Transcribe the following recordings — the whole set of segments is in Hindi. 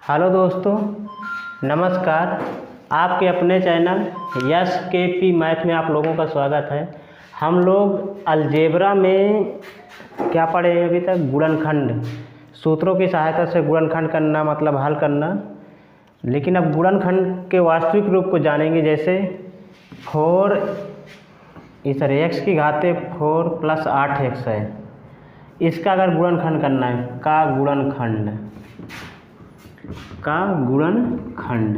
हेलो दोस्तों, नमस्कार। आपके अपने चैनल यस के पी मैथ में आप लोगों का स्वागत है। हम लोग अलजेब्रा में क्या पढ़े हैं अभी तक? गुणनखंड, सूत्रों की सहायता से गुणनखंड करना मतलब हल करना। लेकिन अब गुणनखंड के वास्तविक रूप को जानेंगे। जैसे 4 एक्स की घाते 4 + 8x है। इसका अगर गुणनखंड करना है, का गुणनखंड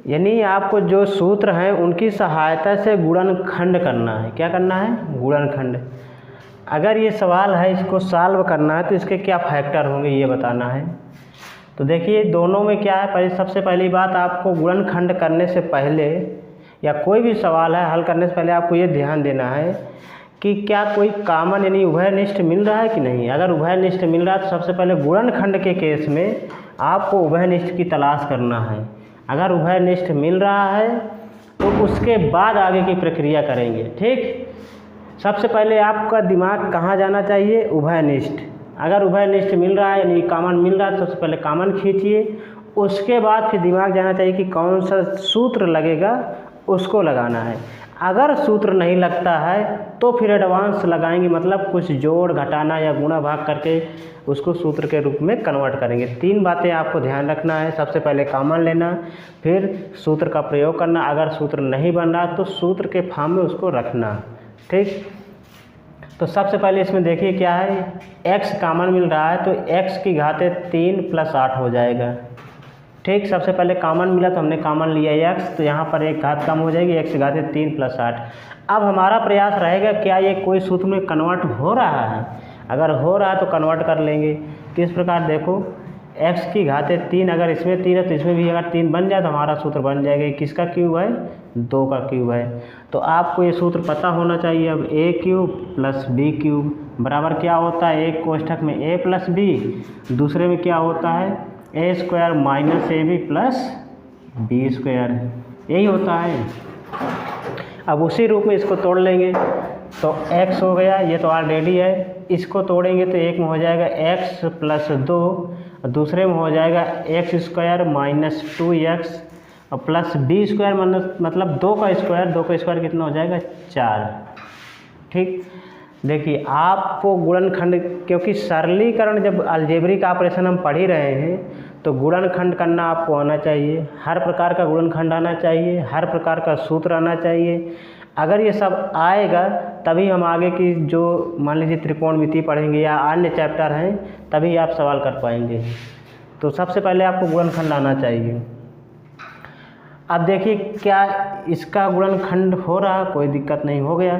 यानी आपको जो सूत्र हैं उनकी सहायता से गुणनखंड करना है। क्या करना है? गुणनखंड। अगर ये सवाल है, इसको सॉल्व करना है तो इसके क्या फैक्टर होंगे ये बताना है। तो देखिए दोनों में क्या है। सबसे पहली बात, आपको गुणनखंड करने से पहले या कोई भी सवाल है हल करने से पहले आपको ये ध्यान देना है कि क्या कोई कॉमन यानी उभयनिष्ठ मिल रहा है कि नहीं। अगर उभयनिष्ठ मिल रहा है तो सबसे पहले गुणनखंड के केस में आपको उभयनिष्ठ की तलाश करना है। अगर उभयनिष्ठ मिल रहा है तो उसके बाद आगे की प्रक्रिया करेंगे। ठीक, सबसे पहले आपका दिमाग कहाँ जाना चाहिए? उभयनिष्ठ। अगर उभयनिष्ठ मिल रहा है यानी कॉमन मिल रहा है तो सबसे पहले कॉमन खींचिए। उसके बाद फिर दिमाग जाना चाहिए कि कौन सा सूत्र लगेगा, उसको लगाना है। अगर सूत्र नहीं लगता है तो फिर एडवांस लगाएंगे, मतलब कुछ जोड़ घटाना या गुणा भाग करके उसको सूत्र के रूप में कन्वर्ट करेंगे। 3 बातें आपको ध्यान रखना है। सबसे पहले कॉमन लेना, फिर सूत्र का प्रयोग करना। अगर सूत्र नहीं बन रहा तो सूत्र के फॉर्म में उसको रखना। ठीक, तो सबसे पहले इसमें देखिए क्या है। x कॉमन मिल रहा है तो x की घाते 3 + 8 हो जाएगा। ठीक, सबसे पहले कॉमन मिला तो हमने कॉमन लिया x, तो यहाँ पर एक घात कम हो जाएगी, x की घाते 3 + 8। अब हमारा प्रयास रहेगा क्या ये कोई सूत्र में कन्वर्ट हो रहा है। अगर हो रहा है तो कन्वर्ट कर लेंगे। किस प्रकार? देखो, x की घाते 3, अगर इसमें 3 है तो इसमें भी अगर 3 बन जाए तो हमारा सूत्र बन जाएगा। किसका क्यूब है? 2 का क्यूब है। तो आपको ये सूत्र पता होना चाहिए। अब a³ + b³ बराबर क्या होता है? एक कोष्ठक में a + b, दूसरे में क्या होता है? a² - ab + b², यही होता है। अब उसी रूप में इसको तोड़ लेंगे तो x हो गया, ये तो ऑलरेडी है। इसको तोड़ेंगे तो एक में हो जाएगा x + 2, दूसरे में हो जाएगा x² - 2x और प्लस b² मतलब 2 का स्क्वायर कितना हो जाएगा? 4। ठीक, देखिए आपको गुणनखंड, क्योंकि सरलीकरण जब अलजेब्रिक ऑपरेशन हम पढ़ ही रहे हैं तो गुणनखंड करना आपको आना चाहिए। हर प्रकार का गुणनखंड आना चाहिए, हर प्रकार का सूत्र आना चाहिए। अगर ये सब आएगा तभी हम आगे की जो मान लीजिए त्रिकोणमिति पढ़ेंगे या अन्य चैप्टर हैं तभी आप सवाल कर पाएंगे। तो सबसे पहले आपको गुणनखंड आना चाहिए। अब देखिए क्या इसका गुणनखंड हो रहा, कोई दिक्कत नहीं, हो गया।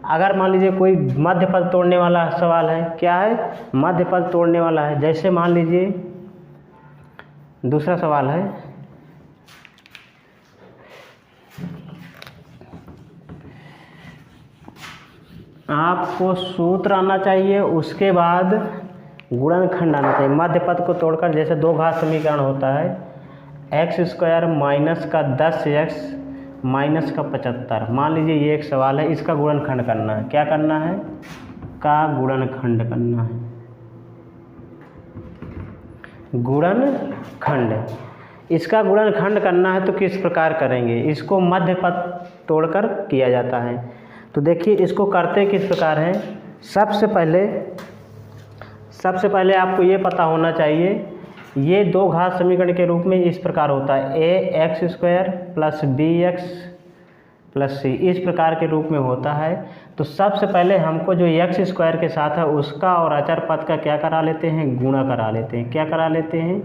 अगर मान लीजिए कोई मध्य पद तोड़ने वाला सवाल है, क्या है? मध्य पद तोड़ने वाला है। जैसे मान लीजिए दूसरा सवाल है, आपको सूत्र आना चाहिए, उसके बाद गुणनखंड आना चाहिए। मध्य पद को तोड़कर जैसे 2 घात समीकरण होता है, x² - का 10x - का 75। मान लीजिए ये एक सवाल है, इसका गुणनखंड करना है। क्या करना है? का गुणनखंड करना है। गुणनखंड, इसका गुणनखंड करना है तो किस प्रकार करेंगे? इसको मध्य पद तोड़कर किया जाता है। तो देखिए इसको करते किस प्रकार हैं। सबसे पहले आपको ये पता होना चाहिए, ये 2 घात समीकरण के रूप में इस प्रकार होता है, ax² + bx + c, इस प्रकार के रूप में होता है। तो सबसे पहले हमको जो x² के साथ है उसका और अचर पद का क्या करा लेते हैं? गुणा करा लेते हैं। क्या करा लेते हैं?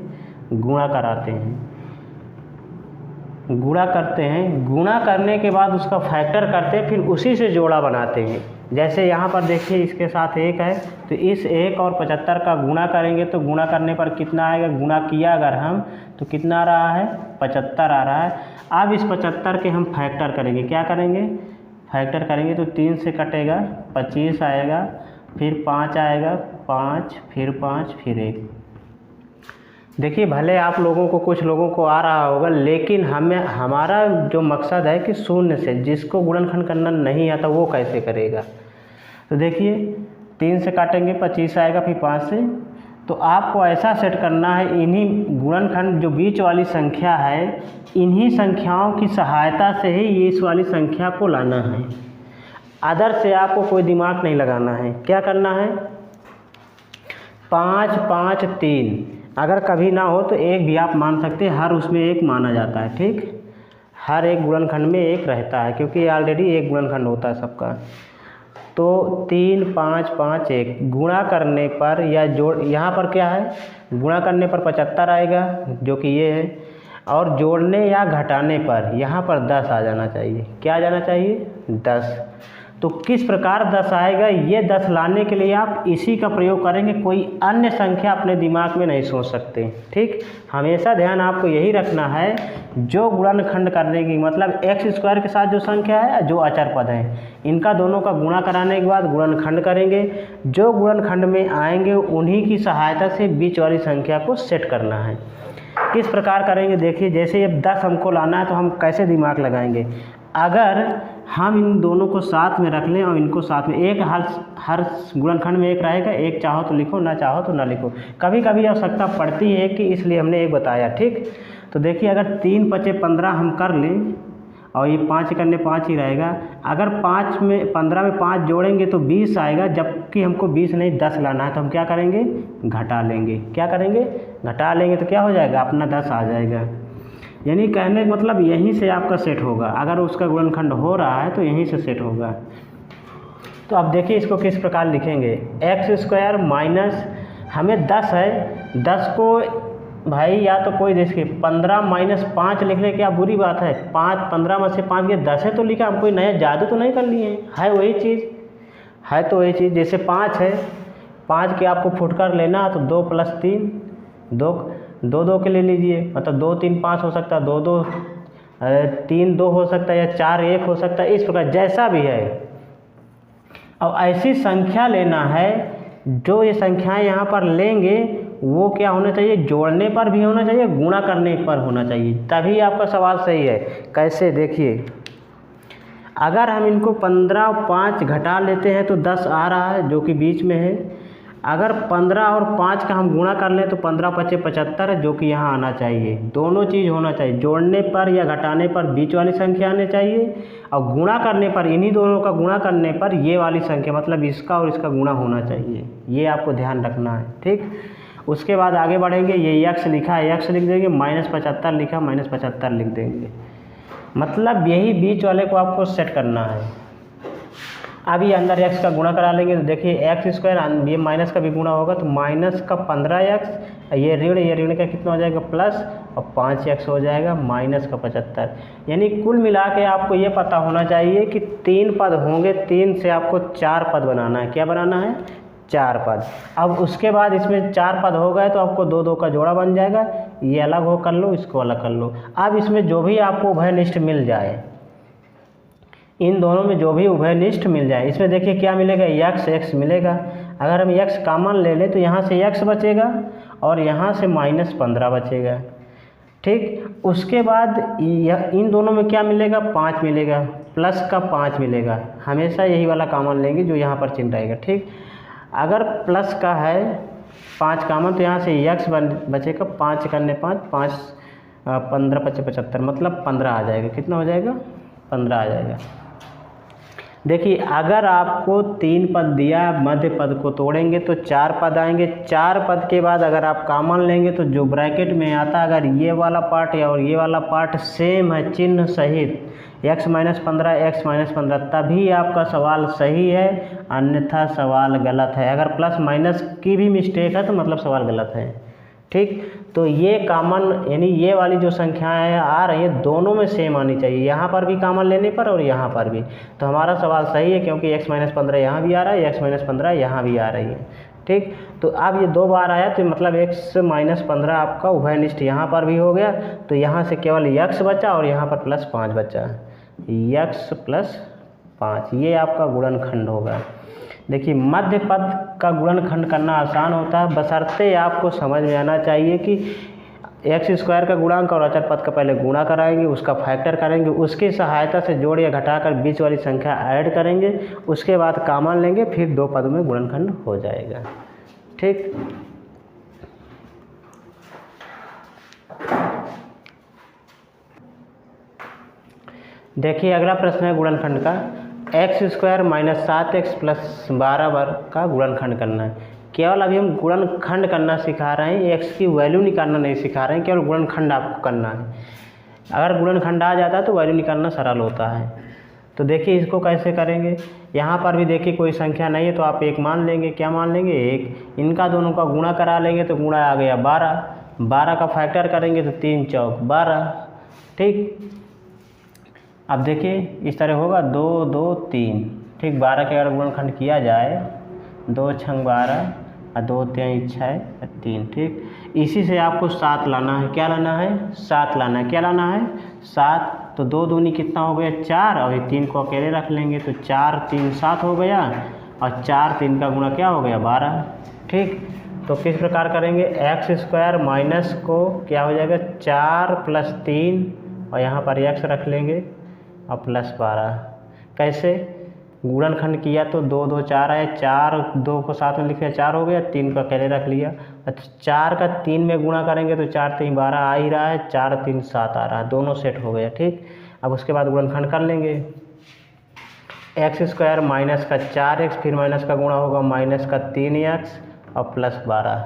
गुणा कराते हैं। गुणा करते हैं, गुणा करने के बाद उसका फैक्टर करते हैं, फिर उसी से जोड़ा बनाते हैं। जैसे यहाँ पर देखिए इसके साथ 1 है तो इस 1 और 75 का गुणा करेंगे तो गुणा करने पर कितना आएगा? गुणा किया अगर हम तो कितना आ रहा है? 75 आ रहा है। अब इस 75 के हम फैक्टर करेंगे। क्या करेंगे? फैक्टर करेंगे तो 3 से कटेगा, 25 आएगा, फिर 5 आएगा, 5 फिर 5 फिर 1। देखिए भले आप लोगों को, कुछ लोगों को आ रहा होगा, लेकिन हमारा जो मकसद है कि शून्य से, जिसको गुणनखंड करना नहीं आता वो कैसे करेगा। तो देखिए 3 से काटेंगे 25 आएगा, फिर 5 से तो आपको ऐसा सेट करना है, इन्हीं गुणनखंड जो बीच वाली संख्या है, इन्हीं संख्याओं की सहायता से ही ये इस वाली संख्या को लाना है। अदर से आपको कोई दिमाग नहीं लगाना है। क्या करना है, 5 5 3 अगर कभी ना हो तो एक भी आप मान सकते हैं, हर उसमें एक माना जाता है। ठीक, हर एक गुणनखंड में एक रहता है, क्योंकि ऑलरेडी एक गुणनखंड होता है सबका। तो 3 5 5 1 गुणा करने पर या जोड़, यहाँ पर क्या है, गुणा करने पर 75 आएगा जो कि ये है, और जोड़ने या घटाने पर यहाँ पर 10 आ जाना चाहिए। क्या आ जाना चाहिए, 10। तो किस प्रकार 10 आएगा, ये 10 लाने के लिए आप इसी का प्रयोग करेंगे, कोई अन्य संख्या अपने दिमाग में नहीं सोच सकते। ठीक, हमेशा ध्यान आपको यही रखना है, जो गुणनखंड करने की मतलब एक्स स्क्वायर के साथ जो संख्या है, जो अचर पद है, इनका दोनों का गुणा कराने के बाद गुणनखंड करेंगे। जो गुणनखंड में आएंगे उन्हीं की सहायता से बीच वाली संख्या को सेट करना है। किस प्रकार करेंगे, देखिए, जैसे ये 10 हमको लाना है तो हम कैसे दिमाग लगाएंगे। अगर हम इन दोनों को साथ में रख लें और इनको साथ में, एक हर गुणनखंड में एक रहेगा, एक चाहो तो लिखो, ना चाहो तो ना लिखो। कभी कभी आवश्यकता पड़ती है कि इसलिए हमने एक बताया। ठीक, तो देखिए, अगर 3 5 15 हम कर लें और ये 5 करने 5 ही रहेगा। अगर 5 में 15 में 5 जोड़ेंगे तो 20 आएगा, जबकि हमको 20 नहीं 10 लाना है। तो हम क्या करेंगे, घटा लेंगे। क्या करेंगे, घटा लेंगे, तो क्या हो जाएगा, अपना 10 आ जाएगा। यानी कहने का मतलब यहीं से आपका सेट होगा। अगर उसका गुणनखंड हो रहा है तो यहीं से सेट होगा। तो अब देखिए इसको किस प्रकार लिखेंगे, एक्स स्क्वायर माइनस, हमें 10 है, 10 को भाई या तो कोई देखिए 15 माइनस 5 लिख ले, क्या बुरी बात है। 5 15 में से 5 के 10 है तो लिखा, हम कोई नया जादू तो नहीं कर लिए है वही चीज़ है। तो वही चीज़, जैसे 5 है, 5 के आपको फुटकर लेना तो 2 + 3 2 2 के ले लीजिए, मतलब 2 3 5 हो सकता है, 2 2 3 2 हो सकता है, या 4 1 हो सकता है, इस प्रकार जैसा भी है। अब ऐसी संख्या लेना है, जो ये संख्याएं यहाँ पर लेंगे वो क्या होना चाहिए, जोड़ने पर भी होना चाहिए, गुणा करने पर होना चाहिए, तभी आपका सवाल सही है। कैसे, देखिए, अगर हम इनको 15 और 5 घटा लेते हैं तो 10 आ रहा है जो कि बीच में है। अगर 15 और 5 का हम गुणा कर लें तो 15 × 5 = 75 है, जो कि यहाँ आना चाहिए। दोनों चीज़ होना चाहिए, जोड़ने पर या घटाने पर बीच वाली संख्या आनी चाहिए, और गुणा करने पर, इन्हीं दोनों का गुणा करने पर ये वाली संख्या, मतलब इसका और इसका गुणा होना चाहिए। ये आपको ध्यान रखना है। ठीक, उसके बाद आगे बढ़ेंगे। ये x लिखा है, x लिख देंगे, -75 लिखा, -75 लिख देंगे। मतलब यही बीच वाले को आपको सेट करना है। अभी अंदर x का गुणा करा लेंगे तो देखिए एक्स स्क्वायर, ये माइनस का भी गुणा होगा तो माइनस का 15x, ये ऋण का कितना हो जाएगा, प्लस, और 5x हो जाएगा माइनस का 75। यानी कुल मिला के आपको ये पता होना चाहिए कि 3 पद होंगे, 3 से आपको 4 पद बनाना है। क्या बनाना है, 4 पद। अब उसके बाद इसमें 4 पद हो गए तो आपको 2 2 का जोड़ा बन जाएगा। ये अलग हो कर लो, इसको अलग कर लो। अब इसमें जो भी आपको उभयनिष्ठ मिल जाए, इन दोनों में जो भी उभयनिष्ठ मिल जाए, इसमें देखिए क्या मिलेगा, x मिलेगा। अगर हम x कॉमन ले लें तो यहाँ से x बचेगा और यहाँ से -15 बचेगा। ठीक, उसके बाद इन दोनों में क्या मिलेगा, 5 मिलेगा, प्लस का 5 मिलेगा। हमेशा यही वाला कॉमन लेंगे जो यहाँ पर चिन्ह रहेगा। ठीक, अगर प्लस का है 5 कॉमन तो यहाँ से x बचेगा, 5 करने 5 5 15 × 5 = 75, मतलब 15 आ जाएगा। कितना हो जाएगा, 15 आ जाएगा। देखिए, अगर आपको 3 पद दिया, मध्य पद को तोड़ेंगे तो 4 पद आएंगे। 4 पद के बाद अगर आप कॉमन लेंगे तो जो ब्रैकेट में आता, अगर ये वाला पार्ट और ये वाला पार्ट सेम है चिन्ह सहित, x - 15 x - 15, तभी आपका सवाल सही है, अन्यथा सवाल गलत है। अगर प्लस माइनस की भी मिस्टेक है तो मतलब सवाल गलत है। ठीक, तो ये कॉमन, यानी ये वाली जो संख्याएं आ रही है दोनों में सेम आनी चाहिए, यहाँ पर भी कॉमन लेने पर और यहाँ पर भी। तो हमारा सवाल सही है, क्योंकि x - 15 यहाँ भी आ रहा है, x - 15 यहाँ भी आ रही है। ठीक, तो अब ये 2 बार आया तो मतलब x - 15 आपका उभयनिष्ठ यहाँ पर भी हो गया। तो यहाँ से केवल x बचा और यहाँ पर +5 बचा, x + 5, ये आपका गुणनखंड होगा। देखिए, मध्य पद का गुणनखंड करना आसान होता है, बशर्ते आपको समझ में आना चाहिए कि एक्स स्क्वायर का गुणांक और अचर पद का पहले गुणा कराएंगे, उसका फैक्टर करेंगे, उसकी सहायता से जोड़ या घटाकर बीच वाली संख्या ऐड करेंगे, उसके बाद कॉमन लेंगे, फिर 2 पद में गुणनखंड हो जाएगा। ठीक। देखिए अगला प्रश्न है गुणनखंड का, x² माइनस 7x प्लस 12 का गुणनखंड करना है। केवल अभी हम गुणनखंड करना सिखा रहे हैं, x की वैल्यू निकालना नहीं सिखा रहे हैं, केवल गुणनखंड आपको करना है। अगर गुणनखंड आ जाता है तो वैल्यू निकालना सरल होता है। तो देखिए इसको कैसे करेंगे, यहाँ पर भी देखिए कोई संख्या नहीं है तो आप एक मान लेंगे। क्या मान लेंगे? एक। इनका दोनों का गुणा करा लेंगे तो गुणा आ गया 12, 12 का फैक्टर करेंगे तो 3 चौक 12। ठीक, अब देखिए इस तरह होगा 2 2 3। ठीक, 12 के अगर गुणनखंड किया जाए 2 छंग 12 और 2 3 6 3। ठीक, इसी से आपको 7 लाना है। क्या लाना है? 7 लाना है। क्या लाना है? 7। तो 2 दूनी कितना हो गया? 4, और 3 को अकेले रख लेंगे तो 4 3 7 हो गया, और 4 3 का गुणा क्या हो गया? 12। ठीक, तो किस प्रकार करेंगे? x² माइनस को क्या हो जाएगा? 4 प्लस 3, और यहाँ पर x रख लेंगे और प्लस 12। कैसे? गुणनखंड किया तो 2 2 4 आया, 4 2 को साथ में लिख लिया 4 हो गया, 3 को अकेले रख लिया। अच्छा, 4 का 3 में गुणा करेंगे तो 4 3 12 आ ही रहा है, 4 3 7 आ रहा है, दोनों सेट हो गया। ठीक, अब उसके बाद गुणनखंड कर लेंगे। x² माइनस का 4x, फिर माइनस का गुणा होगा माइनस का 3x और प्लस 12।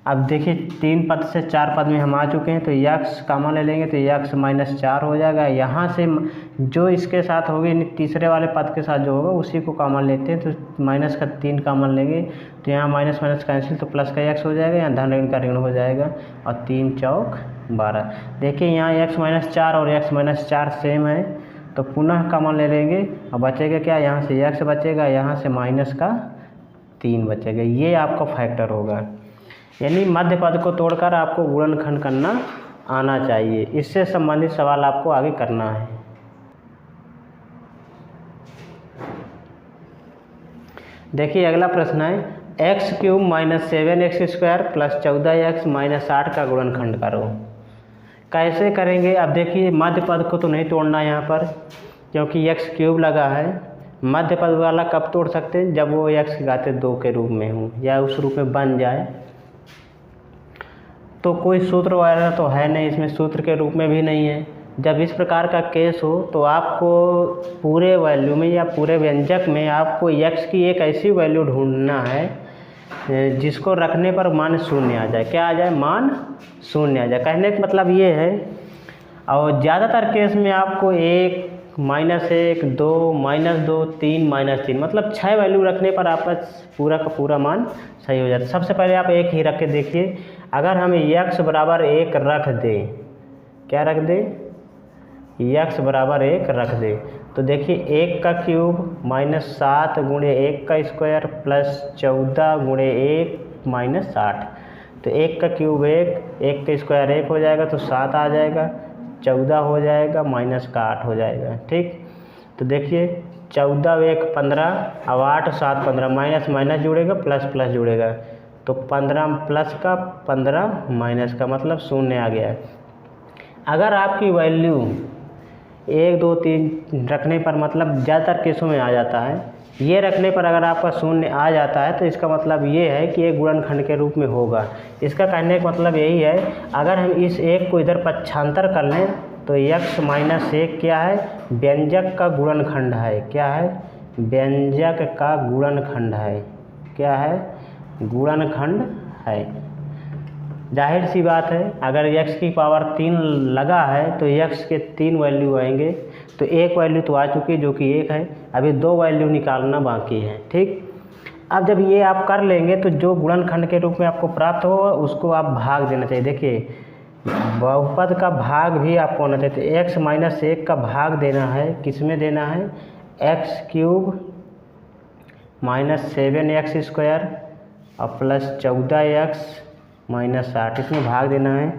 अब देखिए 3 पद से 4 पद में हम आ चुके हैं, तो x कॉमन ले लेंगे तो x माइनस 4 हो जाएगा। यहाँ से जो इसके साथ होगी तीसरे वाले पद के साथ जो होगा उसी को कॉमन लेते हैं, तो माइनस का 3 कॉमन लेंगे तो यहाँ माइनस माइनस कैंसिल, तो प्लस का x हो जाएगा, यहाँ धन ऋण का ऋण हो जाएगा, और 3 चौक 12। देखिए यहाँ x माइनस 4 और x माइनस 4 सेम है, तो पुनः कॉमन ले लेंगे और बचेगा क्या? यहाँ से x बचेगा, यहाँ से माइनस का 3 बचेगा। ये आपका फैक्टर होगा, यानी मध्य पद को तोड़कर आपको गुणनखंड करना आना चाहिए। इससे संबंधित सवाल आपको आगे करना है। देखिए अगला प्रश्न है, x³ minus 7x² plus 14x minus 8 का गुणनखंड करो। कैसे करेंगे? अब देखिए मध्य पद को तो नहीं तोड़ना यहाँ पर, क्योंकि x³ लगा है। मध्य पद वाला कब तोड़ सकते हैं? जब वो x की घात 2 के रूप में हो या उस रूप में बन जाए। तो कोई सूत्र वगैरह तो है नहीं इसमें, सूत्र के रूप में भी नहीं है। जब इस प्रकार का केस हो तो आपको पूरे वैल्यू में या पूरे व्यंजक में आपको x की एक ऐसी वैल्यू ढूंढना है जिसको रखने पर मान शून्य आ जाए। क्या आ जाए? मान शून्य आ जाए। कहने का मतलब ये है, और ज़्यादातर केस में आपको 1 -1 2 -2 3 -3 मतलब 6 वैल्यू रखने पर आपका पूरा का पूरा मान सही हो जाता है। सबसे पहले आप 1 ही रख के देखिए। अगर हम x बराबर 1 रख दें, क्या रख दें? x बराबर 1 रख दें, तो देखिए 1 का क्यूब माइनस 7 गुणे 1 का स्क्वायर प्लस 14 गुणे 1 माइनस 8। तो 1 का क्यूब 1 का स्क्वायर 1 हो जाएगा तो 7 आ जाएगा, 14 हो जाएगा, माइनस का 8 हो जाएगा। ठीक, तो देखिए 14 1 15, अब 8 7 15, माइनस माइनस जुड़ेगा प्लस प्लस जुड़ेगा, तो 15 प्लस का 15 माइनस का, मतलब शून्य आ गया। अगर आपकी वैल्यू 1 2 3 रखने पर, मतलब ज़्यादातर केसों में आ जाता है, ये रखने पर अगर आपका शून्य आ जाता है तो इसका मतलब ये है कि एक गुणनखंड के रूप में होगा। इसका कहने का मतलब यही है, अगर हम इस 1 को इधर पक्षांतर कर लें तो x माइनस 1 क्या है? व्यंजक का गुणनखंड है। क्या है? व्यंजक का गुणनखंड है। क्या है? गुणनखंड है। जाहिर सी बात है, अगर x की पावर 3 लगा है तो x के 3 वैल्यू आएंगे, तो एक वैल्यू तो आ चुकी है जो कि 1 है, अभी 2 वैल्यू निकालना बाकी है। ठीक, अब जब ये आप कर लेंगे तो जो गुणनखंड के रूप में आपको प्राप्त होगा उसको आप भाग देना चाहिए। देखिए बहुपद का भाग भी आपको होना चाहिए, तो x माइनस 1 का भाग देना है, किस में देना है? x³ माइनस 7x² और प्लस 14x माइनस 8, इसमें भाग देना है।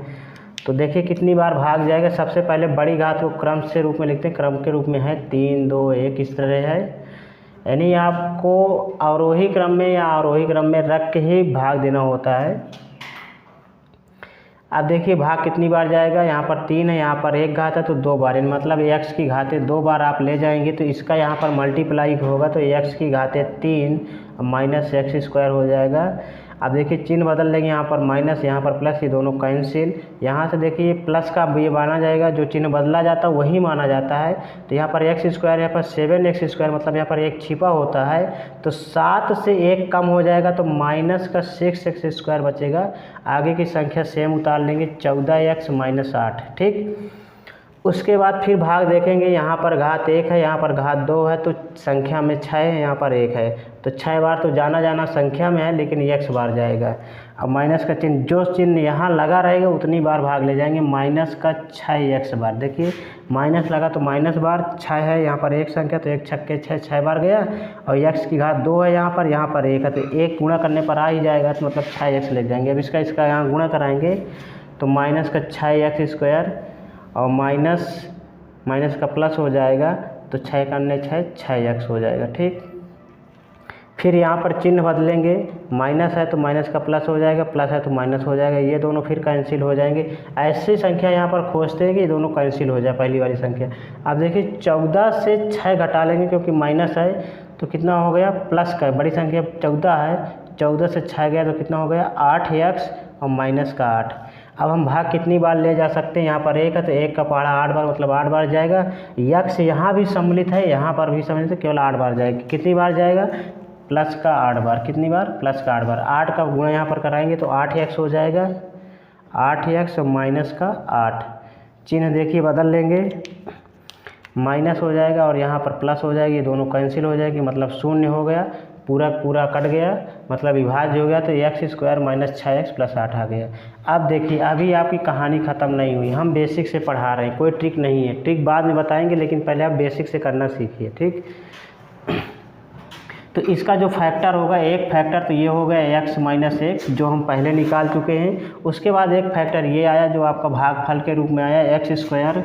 तो देखिए कितनी बार भाग जाएगा। सबसे पहले बड़ी घात को क्रम से रूप में लिखते हैं, क्रम के रूप में है 3 2 1 इस तरह है, यानी आपको अवरोही क्रम में या आरोही क्रम में रख के ही भाग देना होता है। अब देखिए भाग कितनी बार जाएगा, यहाँ पर 3 है, यहाँ पर 1 घात है तो 2 बार, मतलब x की घातें 2 बार आप ले जाएंगे तो इसका यहाँ पर मल्टीप्लाई होगा, तो x की घातें 3 माइनस x² हो जाएगा। अब देखिए चिन्ह बदल लेंगे, यहाँ पर माइनस यहाँ पर प्लस, ये दोनों कैंसिल। यहाँ से देखिए प्लस का ये माना जाएगा, जो चिन्ह बदला जाता है वही माना जाता है। तो यहाँ पर एक्स स्क्वायर, यहाँ पर 7x² मतलब यहाँ पर एक छिपा होता है, तो 7 से 1 कम हो जाएगा तो माइनस का 6x² बचेगा। आगे की संख्या सेम उतार लेंगे, 14x - 8। ठीक, उसके बाद फिर भाग देखेंगे, यहाँ पर घात 1 है, यहाँ पर घात 2 है, तो संख्या में 6 है, यहाँ पर 1 है, तो 6 बार तो जाना जाना संख्या में है, लेकिन x बार जाएगा। अब माइनस का चिन्ह, जो चिन्ह यहाँ लगा रहेगा उतनी बार भाग ले जाएंगे, माइनस का 6x बार। देखिए माइनस लगा तो माइनस बार, 6 है यहाँ पर एक संख्या, तो 1 छक्के 6, 6 बार गया, और x की घात 2 है यहाँ पर 1 है, तो 1 गुणा करने पर आ ही जाएगा, तो मतलब 6x ले जाएंगे। अब इसका यहाँ गुणा कराएंगे तो माइनस का 6x² और माइनस का प्लस हो जाएगा, तो 6 करने 6x हो जाएगा। ठीक, फिर यहाँ पर चिन्ह बदलेंगे, माइनस है तो माइनस का प्लस हो जाएगा, प्लस है तो माइनस हो जाएगा, ये दोनों फिर कैंसिल हो जाएंगे। ऐसी संख्या यहाँ पर खोजते हैं कि ये दोनों कैंसिल हो जाए, पहली वाली संख्या। अब देखिए 14 से 6 घटा लेंगे, क्योंकि माइनस है तो कितना हो गया, प्लस का, बड़ी संख्या 14 है, 14 से 6 गया तो कितना हो गया, 8x और माइनस का 8। अब हम भाग कितनी बार ले जा सकते हैं, यहाँ पर 1 है तो 1 का पहाड़ा 8 बार, मतलब 8 बार जाएगा। x यहाँ भी सम्मिलित है, यहाँ पर भी सम्मिलित है, केवल 8 बार जाएगी। कितनी बार जाएगा, प्लस का 8 बार। कितनी बार, प्लस का 8 बार। 8 का गुणा यहाँ पर कराएंगे तो 8x हो जाएगा, 8x और माइनस का 8। चिन्ह देखिए बदल लेंगे, माइनस हो जाएगा और यहाँ पर प्लस हो जाएगी, ये दोनों कैंसिल हो जाएगी, मतलब 0 हो गया, पूरा कट गया, मतलब विभाज्य हो गया, तो x² - 6x + 8 आ गया। अब देखिए अभी आपकी कहानी ख़त्म नहीं हुई, हम बेसिक से पढ़ा रहे हैं, कोई ट्रिक नहीं है, ट्रिक बाद में बताएंगे, लेकिन पहले आप बेसिक से करना सीखिए। ठीक, तो इसका जो फैक्टर होगा, एक फैक्टर तो ये हो गया x - 1 जो हम पहले निकाल चुके हैं। उसके बाद एक फैक्टर ये आया जो आपका भागफल के रूप में आया, x²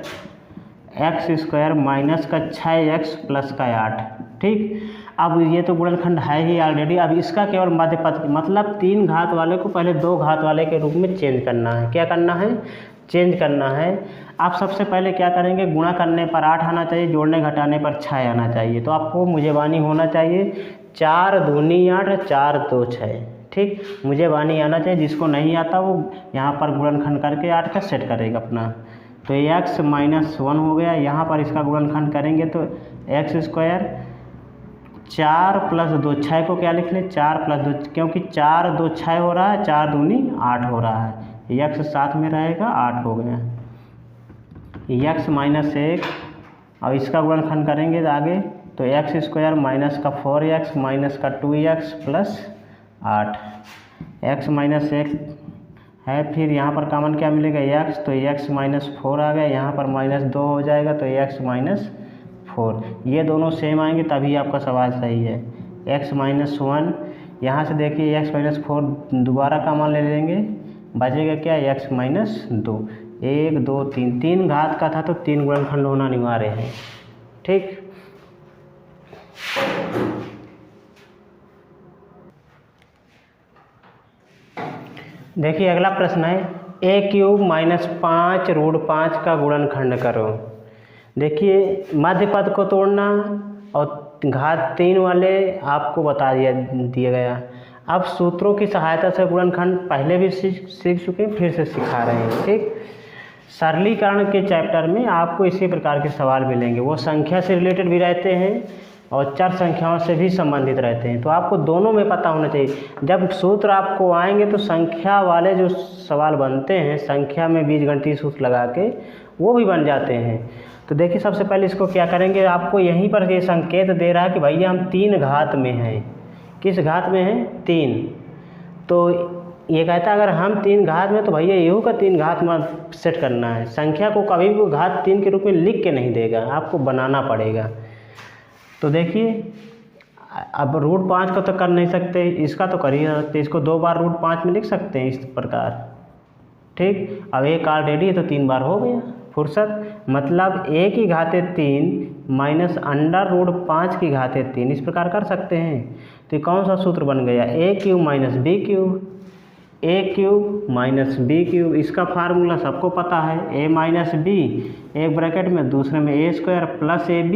माइनस का 6x प्लस का 8। ठीक, अब ये तो गुणनखंड है ही ऑलरेडी, अब इसका केवल मध्यपद, मतलब 3 घात वाले को पहले 2 घात वाले के रूप में चेंज करना है। क्या करना है, चेंज करना है। आप सबसे पहले क्या करेंगे, गुणा करने पर 8 आना चाहिए, जोड़ने घटाने पर 6 आना चाहिए। तो आपको मुझे बानी होना चाहिए 4 दूनी 8, 4 2 6। ठीक, मुझे बानी आना चाहिए, जिसको नहीं आता वो यहाँ पर गुणनखंड करके 8 का सेट करेगा अपना। तो x - 1 हो गया, यहाँ पर इसका गुणनखंड करेंगे तो x² 4 + 2, 6 को क्या लिख लें, 4 + 2, क्योंकि 4 2 6 हो रहा है, 4 दूनी 8 हो रहा है, x साथ में रहेगा, 8 हो गया, x - 1 और इसका गुणनखंड करेंगे आगे तो x² माइनस का 4x माइनस का 2x + 8, x - 1 है, फिर यहाँ पर कॉमन क्या मिलेगा, x, तो x - 4 आ गया, यहाँ पर -2 हो जाएगा, तो x - 4, ये दोनों सेम आएंगे तभी आपका सवाल सही है। x - 1, यहाँ से देखिए x - 4 दोबारा कॉमन ले लेंगे, बचेगा क्या, x - 2, 1 2 3, 3 घात का था तो 3 गुणनखंड होना अनिवार्य है। ठीक, देखिए अगला प्रश्न है, a³ - 5√5 का गुणनखंड करो। देखिए मध्यपद को तोड़ना और घात 3 वाले आपको बता दिया गया। अब सूत्रों की सहायता से गुणनखंड पहले भी सीख चुके हैं, फिर से सिखा रहे हैं। ठीक, सरलीकरण के चैप्टर में आपको इसी प्रकार के सवाल मिलेंगे, वो संख्या से रिलेटेड भी रहते हैं और चर संख्याओं से भी संबंधित रहते हैं, तो आपको दोनों में पता होना चाहिए। जब सूत्र आपको आएंगे तो संख्या वाले जो सवाल बनते हैं, संख्या में बीजगणितीय सूत्र लगा के, वो भी बन जाते हैं। तो देखिए सबसे पहले इसको क्या करेंगे, आपको यहीं पर ये संकेत दे रहा है कि भैया हम 3 घात में हैं। किस घात में हैं, 3। तो ये कहता है अगर हम 3 घात में, तो भैया यू का 3 घात में सेट करना है। संख्या को कभी भी घात 3 के रूप में लिख के नहीं देगा, आपको बनाना पड़ेगा। तो देखिए अब √5 को तो कर नहीं सकते, इसका तो कर ही नहीं सकते, इसको 2 बार √5 में लिख सकते हैं इस प्रकार। ठीक, अब एक ऑलरेडी है तो 3 बार हो गया, फुर्सत, मतलब a की घाते 3 माइनस √5 की घाते 3, इस प्रकार कर सकते हैं। तो कौन सा सूत्र बन गया, a³ - b³, a³ - b³। इसका फार्मूला सबको पता है, a - b, एक ब्रैकेट में, दूसरे में a² + ab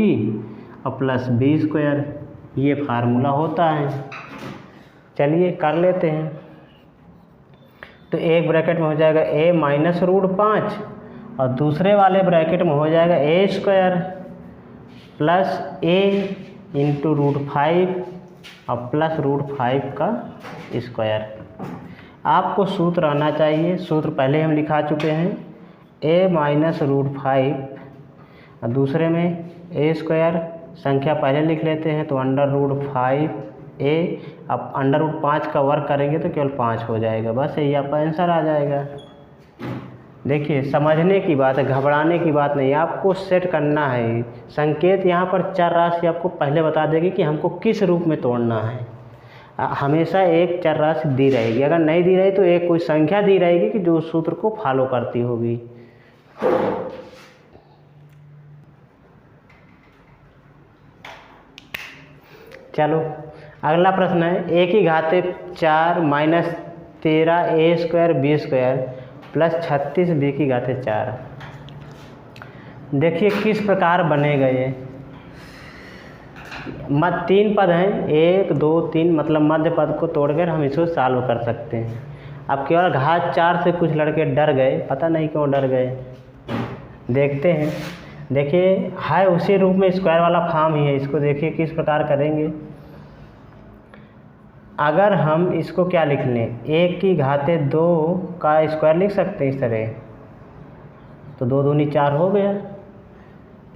और प्लस b², ये फार्मूला होता है। चलिए कर लेते हैं। तो एक ब्रैकेट में हो जाएगा a माइनस रूट 5 और दूसरे वाले ब्रैकेट में हो जाएगा a square plus a into root 5 और प्लस रूट 5 का स्क्वायर। आपको सूत्र आना चाहिए, सूत्र पहले हम लिखा चुके हैं, a माइनस रूट 5 और दूसरे में a स्क्वायर, संख्या पहले लिख लेते हैं तो अंडर रूट 5a, अब अंडर रूट 5 का वर्क करेंगे तो केवल 5 हो जाएगा, बस यही आपका आंसर आ जाएगा। देखिए समझने की बात है, घबराने की बात नहीं, आपको सेट करना है। संकेत यहाँ पर चर राशि आपको पहले बता देगी कि हमको किस रूप में तोड़ना है। हमेशा एक चर राशि दी रहेगी, अगर नहीं दी रही तो एक कोई संख्या दी रहेगी कि जो उस सूत्र को फॉलो करती होगी। चलो अगला प्रश्न है, एक ही घाते 4 minus 13 a square b square plus 36 b की घाते 4। देखिए किस प्रकार बनेगा ये। तीन पद हैं, 1 2 3, मतलब मध्य पद को तोड़कर हम इसको सॉल्व कर सकते हैं। अब केवल घात 4 से कुछ लड़के डर गए, पता नहीं क्यों डर गए, देखते हैं। देखिए है उसी रूप में स्क्वायर वाला फॉर्म ही है, इसको देखिए किस प्रकार करेंगे। अगर हम इसको क्या लिख लें, 1 की घाते 2 का स्क्वायर लिख सकते हैं इस तरह, तो 2 दूनी 4 हो गया।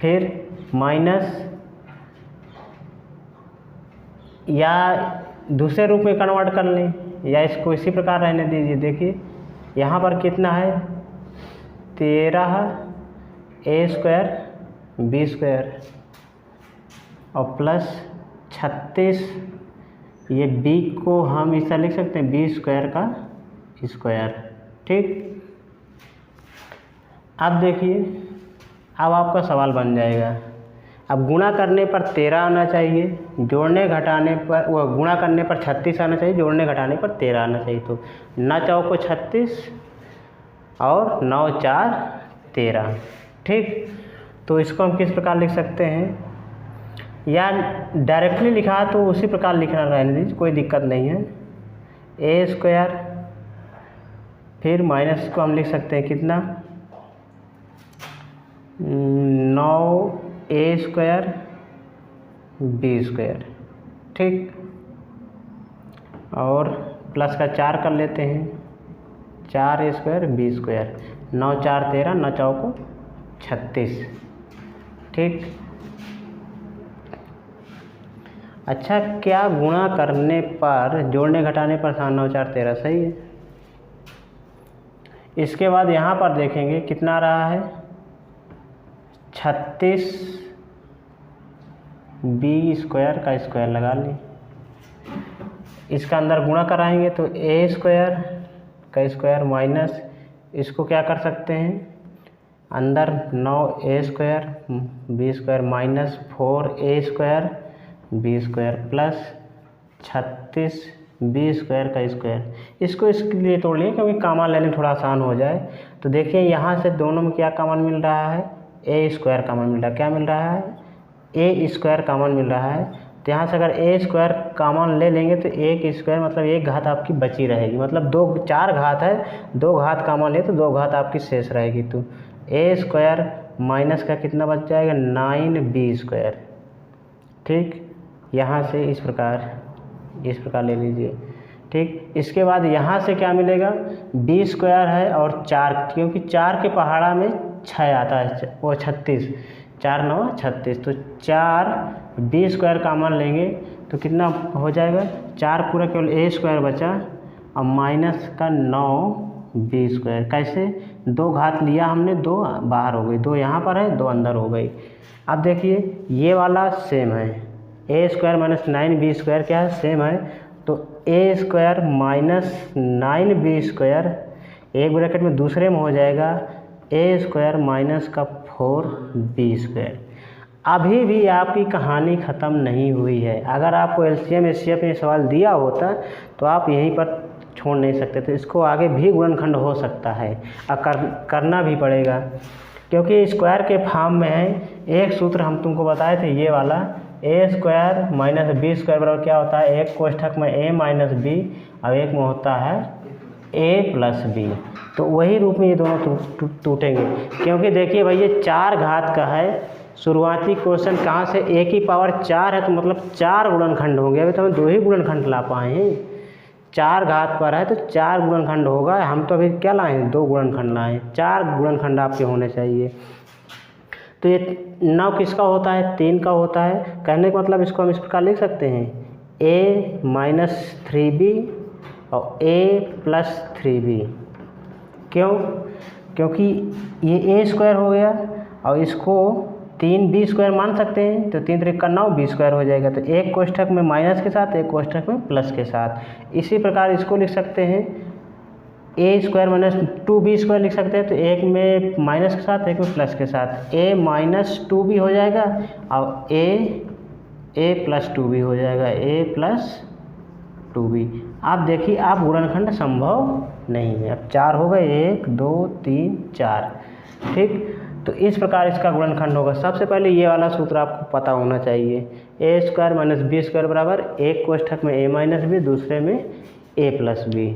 फिर माइनस, या दूसरे रूप में कन्वर्ट कर लें, या इसको इसी प्रकार रहने दीजिए। देखिए यहाँ पर कितना है, 13 a स्क्वायर b स्क्वायर और प्लस 36, ये b को हम इस तरह लिख सकते हैं b स्क्वायर का स्क्वायर। ठीक, अब देखिए अब आपका सवाल बन जाएगा। अब गुणा करने पर 13 आना चाहिए, जोड़ने घटाने पर, वो गुणा करने पर 36 आना चाहिए, जोड़ने घटाने पर 13 आना चाहिए। तो 9 चौको 36 और 9 4 13। ठीक, तो इसको हम किस प्रकार लिख सकते हैं, या डायरेक्टली लिखा तो उसी प्रकार लिखना रहने दीजिए, कोई दिक्कत नहीं है। a स्क्वायर, फिर माइनस को हम लिख सकते हैं कितना, 9 a स्क्वायर b स्क्वायर। ठीक, और प्लस का 4 कर लेते हैं, 4 a स्क्वायर b स्क्वायर, 9 4 13, 9 चौको 36। ठीक, अच्छा क्या गुणा करने पर, जोड़ने घटाने पर 9 4 13 सही है। इसके बाद यहाँ पर देखेंगे कितना रहा है, 36 b स्क्वायर का स्क्वायर लगा लें, इसका अंदर गुणा कराएंगे तो a स्क्वायर का स्क्वायर माइनस, इसको क्या कर सकते हैं, अंदर 9 a square b square minus 4 a square b square plus 36 b square का स्क्वायर। इसको इसके लिए तोड़ लिए क्योंकि कॉमन लेने थोड़ा आसान हो जाए। तो देखिए यहाँ से दोनों में क्या कॉमन मिल रहा है, a स्क्वायर कॉमन मिल रहा है। क्या मिल रहा है, a स्क्वायर कॉमन मिल रहा है। तो यहाँ से अगर a स्क्वायर कॉमन ले लेंगे तो एक स्क्वायर मतलब एक घात आपकी बची रहेगी, मतलब 4 घात है, 2 घात कॉमन ले तो 2 घात आपकी शेष रहेगी। तो a स्क्वायर माइनस का कितना बच जाएगा, 9b स्क्वायर। ठीक, यहाँ से इस प्रकार ले लीजिए। ठीक, इसके बाद यहाँ से क्या मिलेगा, b स्क्वायर है और 4, क्योंकि 4 के पहाड़ा में 6 आता है, वो 36, 4 9 36, तो 4 b स्क्वायर कॉमन लेंगे तो कितना हो जाएगा, 4 पूरा केवल a स्क्वायर बचा और माइनस का 9 b स्क्वायर। कैसे, 2 घात लिया हमने, 2 बाहर हो गई, 2 यहाँ पर है, 2 अंदर हो गई। अब देखिए ये वाला सेम है, a square minus 9b square क्या है, सेम है। तो a square minus 9b square एक ब्रैकेट में दूसरे में हो जाएगा a स्क्वायर माइनस का 4b स्क्वायर। अभी भी आपकी कहानी ख़त्म नहीं हुई है। अगर आपको एलसीएम एचसीएफ में सवाल दिया होता तो आप यहीं पर छोड़ नहीं सकते थे, इसको आगे भी गुणनखंड हो सकता है और करना भी पड़ेगा, क्योंकि स्क्वायर के फॉर्म में है। एक सूत्र हम तुमको बताए थे, ये वाला a square minus b square बराबर क्या होता है, एक कोष्ठक में a माइनस b और एक में होता है ए प्लस बी। तो वही रूप में ये दोनों टूटेंगे, क्योंकि देखिए भाई ये 4 घात का है, शुरुआती क्वेश्चन कहाँ से, ए की पावर 4 है तो मतलब 4 गुणनखंड होंगे। अभी तो हम 2 ही गुणनखंड ला पाए हैं, 4 घात पर है तो 4 गुणनखंड होगा। हम तो अभी क्या लाए हैं, 2 गुणनखंड लाए हैं, 4 गुणनखंड आपके होने चाहिए। तो ये 9 किसका होता है, 3 का होता है। कहने का मतलब इसको हम इस प्रकार लिख सकते हैं, a माइनस 3b और a प्लस 3b। क्यों, क्योंकि ये a स्क्वायर हो गया और इसको 3b स्क्वायर मान सकते हैं, तो 3 3 का 9 b स्क्वायर हो जाएगा। तो एक कोष्ठक में माइनस के साथ, एक कोष्ठक में प्लस के साथ। इसी प्रकार इसको लिख सकते हैं a square minus 2b square लिख सकते हैं, तो एक में माइनस के साथ, एक में प्लस के साथ a माइनस 2b हो जाएगा और a प्लस 2b हो जाएगा, a प्लस 2b। आप देखिए आप गुणनखंड संभव नहीं है। अब 4 हो गए, 1 2 3 4, ठीक। तो इस प्रकार इसका गुणनखंड होगा। सबसे पहले ये वाला सूत्र आपको पता होना चाहिए, ए स्क्वायर माइनस बी स्क्वायर बराबर, एक कोष्ठक में a माइनस बी, दूसरे में a प्लस बी।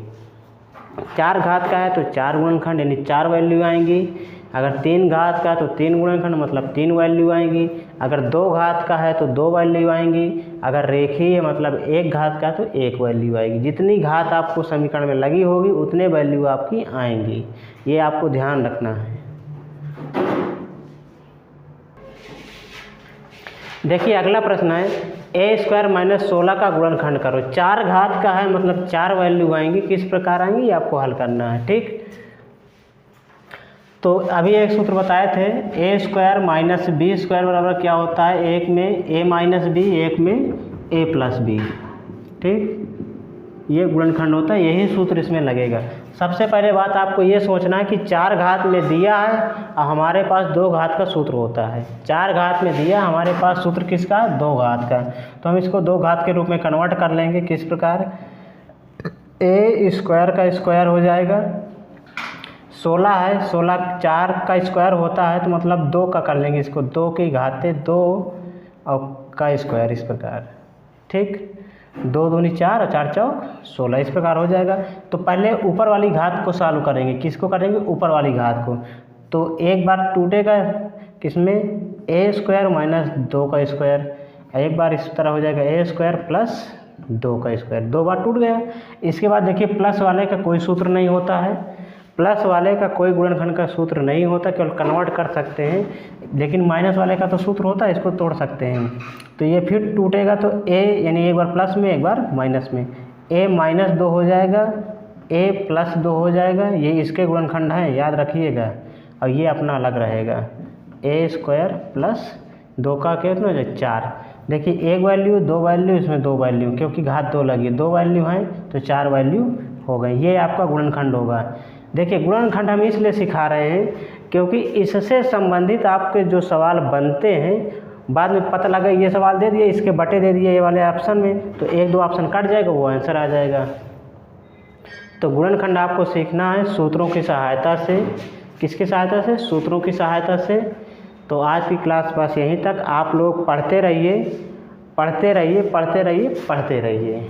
4 घात का है तो 4 गुणनखंड यानी 4 वैल्यू आएंगी। अगर 3 घात का है तो 3 गुणनखंड मतलब 3 वैल्यू आएंगी। अगर 2 घात का है तो 2 वैल्यू आएंगी। अगर रेखीय मतलब 1 घात का तो 1 वैल्यू आएगी। जितनी घात आपको समीकरण में लगी होगी उतने वैल्यू आपकी आएंगी, ये आपको ध्यान रखना है। देखिए अगला प्रश्न है, ए स्क्वायर माइनस 16 का गुणनखंड करो। 4 घात का है मतलब 4 वैल्यू आएंगी। किस प्रकार आएंगी ये आपको हल करना है, ठीक। तो अभी एक सूत्र बताए थे, ए स्क्वायर माइनस बी स्क्वायर बराबर क्या होता है, एक में ए माइनस बी, एक में ए प्लस बी, ठीक। ये गुणनखंड होता है, यही सूत्र इसमें लगेगा। सबसे पहले बात आपको ये सोचना है कि 4 घात में दिया है और हमारे पास 2 घात का सूत्र होता है। 4 घात में दिया, हमारे पास सूत्र किसका, 2 घात का। तो हम इसको 2 घात के रूप में कन्वर्ट कर लेंगे। किस प्रकार, ए स्क्वायर का स्क्वायर हो जाएगा, 16 है, 16 4 का स्क्वायर होता है तो मतलब 2 का कर लेंगे इसको, 2 की घाते 2 और का स्क्वायर, इस प्रकार, ठीक। 2 दूनी 4 और 4 चौक 16, इस प्रकार हो जाएगा। तो पहले ऊपर वाली घात को सॉल्व करेंगे। किसको करेंगे, ऊपर वाली घात को। तो एक बार टूटेगा किसमें, ए स्क्वायर माइनस 2 का स्क्वायर, एक बार इस तरह हो जाएगा ए स्क्वायर प्लस 2 का स्क्वायर, 2 बार टूट गया। इसके बाद देखिए प्लस वाले का कोई सूत्र नहीं होता है, प्लस वाले का कोई गुणनखंड का सूत्र नहीं होता, केवल कन्वर्ट कर सकते हैं। लेकिन माइनस वाले का तो सूत्र होता है, इसको तोड़ सकते हैं। तो ये फिर टूटेगा तो a यानी एक बार प्लस में एक बार माइनस में, a माइनस 2 हो जाएगा, a प्लस 2 हो जाएगा। ये इसके गुणनखंड हैं, याद रखिएगा। और ये अपना अलग रहेगा, a स्क्वायर प्लस 2 का कितना हो जाए 4। देखिए एक वैल्यू, 2 वैल्यू, इसमें 2 वैल्यू, क्योंकि घात 2 लगी, 2 वैल्यू हैं तो 4 वैल्यू हो गई। ये आपका गुणनखंड होगा। देखिए गुणनखंड हम इसलिए सिखा रहे हैं क्योंकि इससे संबंधित आपके जो सवाल बनते हैं, बाद में पता लगा ये सवाल दे दिए, इसके बटे दे दिए ये वाले ऑप्शन में, तो 1 2 ऑप्शन कट जाएगा, वो आंसर आ जाएगा। तो गुणनखंड आपको सीखना है सूत्रों की सहायता से। किसकी सहायता से, सूत्रों की सहायता से। तो आज की क्लास बस यहीं तक। आप लोग पढ़ते रहिए, पढ़ते रहिए, पढ़ते रहिए, पढ़ते रहिए।